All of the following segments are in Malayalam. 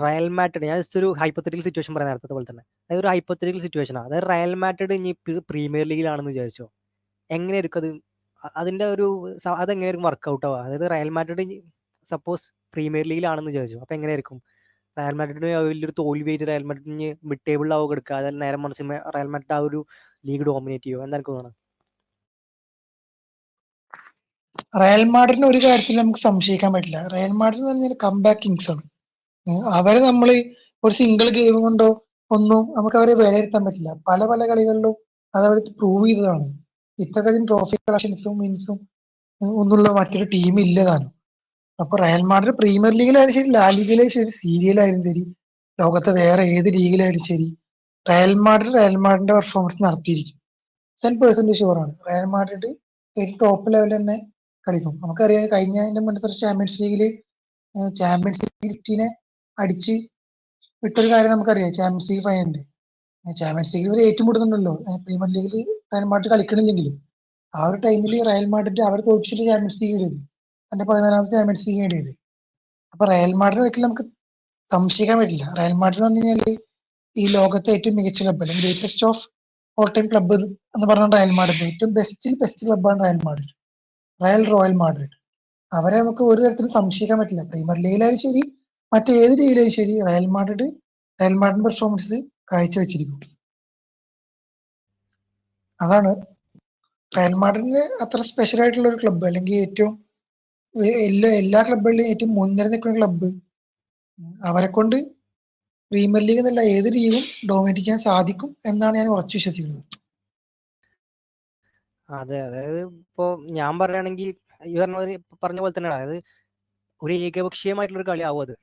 റയൽ മാഡ്രിഡ്, ഞാൻ ജസ്റ്റ് ഒരു ഹൈപ്പോത്തറ്റിക്കൽ സിറ്റുവേഷൻ പറയാൻ നേരത്തെ പോലെ തന്നെ, അതായത് ഒരു ഹൈപ്പോത്തറ്റിക്കൽ സിറ്റുവേഷനാണ്. അതായത് റയൽ മാഡ്രിഡ് ഇനി പ്രീമിയർ ലീഗിലാണെന്ന് വിചാരിച്ചോ, എങ്ങനെയായിരിക്കും അത്? അതിന്റെ ഒരു അതെങ്ങനെയായിരിക്കും വർക്കൗട്ട് ആവുക? അതായത് റയൽ മാഡ്രിഡ് സപ്പോസ് പ്രീമിയർ ലീഗിലാണെന്ന് വിചാരിച്ചു, അപ്പൊ എങ്ങനെയായിരിക്കും? റയൽ മാഡ്രിഡിന് വലിയൊരു തോൽവിയായിട്ട് റയൽ മാഡ്രിഡിന് മിഡ് ടേബിളിലാവും എടുക്കുക, അതായത് നേരെ മറിച്ച് റയൽ മാഡ്രിഡ് ആ ഒരു ലീഗ് ഡോമിനേറ്റ് ചെയ്യുമോ? എന്തായിരിക്കും തോന്നുന്നത്? റയൽ മാഡ്രിഡിന് ഒരു കാര്യത്തിൽ നമുക്ക് സംശയിക്കാൻ പറ്റില്ല. റയൽ മാഡ്രിഡ് എന്ന് പറഞ്ഞാൽ കംബാക്ക് കിങ്സ് ആണ്. അവരെ നമ്മൾ ഒരു സിംഗിൾ ഗെയിം കൊണ്ടോ ഒന്നും നമുക്ക് അവരെ വിലയിരുത്താൻ പറ്റില്ല. പല പല കളികളിലും അത് അവർ പ്രൂവ് ചെയ്തതാണ്. ഇത്രയധികം ട്രോഫി കളക്ഷൻസും വിൻസും ഒന്നുള്ള മറ്റൊരു ടീം ഇല്ലതാണ്. അപ്പൊ റയൽ മാഡ്രിഡ് പ്രീമിയർ ലീഗിലായാലും ശരി, ലാ ലീഗിലായാലും ശരി, സീരിയയിലായാലും ശരി, ലോകത്തെ വേറെ ഏത് ലീഗിലായാലും ശരി, റയൽ മാഡ്രിഡിന്റെ പെർഫോമൻസ് നടത്തിയിരിക്കും. 100% ഷുവറാണ്. റയൽ മാഡ്രിഡ് ഏറ്റവും ടോപ്പ് ലെവലിൽ തന്നെ കളിക്കും. നമുക്കറിയാം കഴിഞ്ഞ മുന്നത്തെ ചാമ്പ്യൻസ് ലീഗിൽ സിറ്റിനെ അടിച്ച് വിട്ടൊരു കാര്യം നമുക്കറിയാം. ചാമ്പ്യൻസ് ലീഗ് ഫൈനലിൽ ചാമ്പ്യൻസ് ലീഗിൽ ഏറ്റുമുട്ടുന്നുണ്ടല്ലോ, പ്രീമിയർ ലീഗിൽ റയൽ മാഡ്രിഡ് കളിക്കണില്ലെങ്കിലും ആ ഒരു ടൈമിൽ റയൽ മാഡ്രിഡ് അവർ തോൽപ്പിച്ചിട്ട് ചാമ്പ്യൻസ് ലീഗ് നേടിയത്, തന്റെ 14ാമത്തെ ചാമ്പ്യൻസ് ലീഗ് നേടിയത്. അപ്പൊ റയൽ മാഡ്രിഡ് ഒരിക്കലും നമുക്ക് സംശയിക്കാൻ പറ്റില്ല. റയൽ മാഡ്രിഡ് എന്ന് പറഞ്ഞു കഴിഞ്ഞാൽ ഈ ലോകത്തെ ഏറ്റവും മികച്ച ക്ലബ്ബ്, അല്ലെങ്കിൽ greatest of all time club എന്ന് പറഞ്ഞ റയൽ മാഡ്രിഡ്, ഏറ്റവും ബെസ്റ്റ് ക്ലബ്ബാണ് റയൽ മാഡ്രിഡ്. അവരെ നമുക്ക് ഒരു തരത്തിലും സംശയിക്കാൻ പറ്റില്ല. പ്രീമിയർ ലീഗിലായാലും ശരി, മറ്റേത് ലീഗിലായാലും ശരി, റയൽ മാഡ്രിഡിന്റെ പെർഫോമൻസ് കാഴ്ചവെച്ചിരിക്കും. അതാണ് റയൽ മാഡ്രിഡിന് അത്ര സ്പെഷ്യൽ ആയിട്ടുള്ള ഒരു ക്ലബ്ബ്, അല്ലെങ്കിൽ ഏറ്റവും എല്ലാ ക്ലബ്ബുകളിലും ഏറ്റവും മുൻനിര നിൽക്കുന്ന ക്ലബ്ബ്. അവരെ കൊണ്ട് പ്രീമിയർ ലീഗ് എന്നല്ല ഏത് ലീഗും ഡോമിനേറ്റ് ചെയ്യാൻ സാധിക്കും എന്നാണ് ഞാൻ ഉറച്ചു വിശ്വസിക്കുന്നത്. അതെ, അതായത് ഇപ്പോ ഞാൻ പറയുകയാണെങ്കിൽ ഈ പറഞ്ഞ പോലെ തന്നെയാണ്. അതായത് ഒരു ഏകപക്ഷീയമായിട്ടുള്ളൊരു കളി ആവും അത്.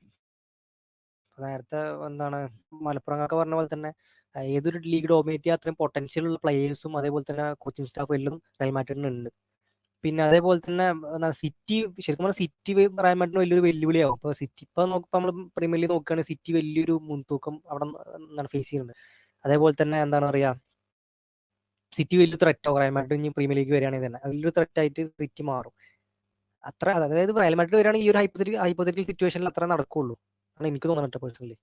നേരത്തെ എന്താണ് മലപ്പുറം പറഞ്ഞ പോലെ തന്നെ ഏതൊരു ലീഗ് ഡോമിനേറ്റ് ചെയ്യാൻ അത്രയും പൊട്ടൻഷ്യൽ ഉള്ള പ്ലേയേഴ്സും അതേപോലെ തന്നെ കോച്ചിങ് സ്റ്റാഫും എല്ലാം റയൽ മാഡ്രിഡിന് ഉണ്ട്. പിന്നെ അതേപോലെ തന്നെ സിറ്റി, ശരിക്കും പറഞ്ഞാൽ സിറ്റി റയൽ മാഡ്രിഡിന് വലിയൊരു വെല്ലുവിളിയാവും. ഇപ്പോൾ സിറ്റി ഇപ്പൊ നമ്മൾ പ്രീമിയർ ലീഗ് നോക്കുകയാണെങ്കിൽ സിറ്റി വലിയൊരു മുൻതൂക്കം അവിടെ ഫേസ് ചെയ്യുന്നുണ്ട്. അതേപോലെ തന്നെ എന്താണ് പറയാ, സിറ്റി വലിയ ത്രെറ്റാവും. റയൽ മാഡ്രിഡ് ഇനി പ്രീമിയർ ലീഗ് വരികയാണെങ്കിൽ തന്നെ വലിയൊരു ത്രെറ്റായിട്ട് സിറ്റി മാറും. അതായത് റയൽ മാഡ്രിഡ് വരികയാണെങ്കിൽ ഈ ഒരു ഹൈപ്പോത്തറ്റിക്കൽ സിറ്റുവേഷനിൽ അത്ര നടക്കുള്ളൂ ആണ് എനിക്ക് തോന്നുന്നത് പേഴ്സണലി.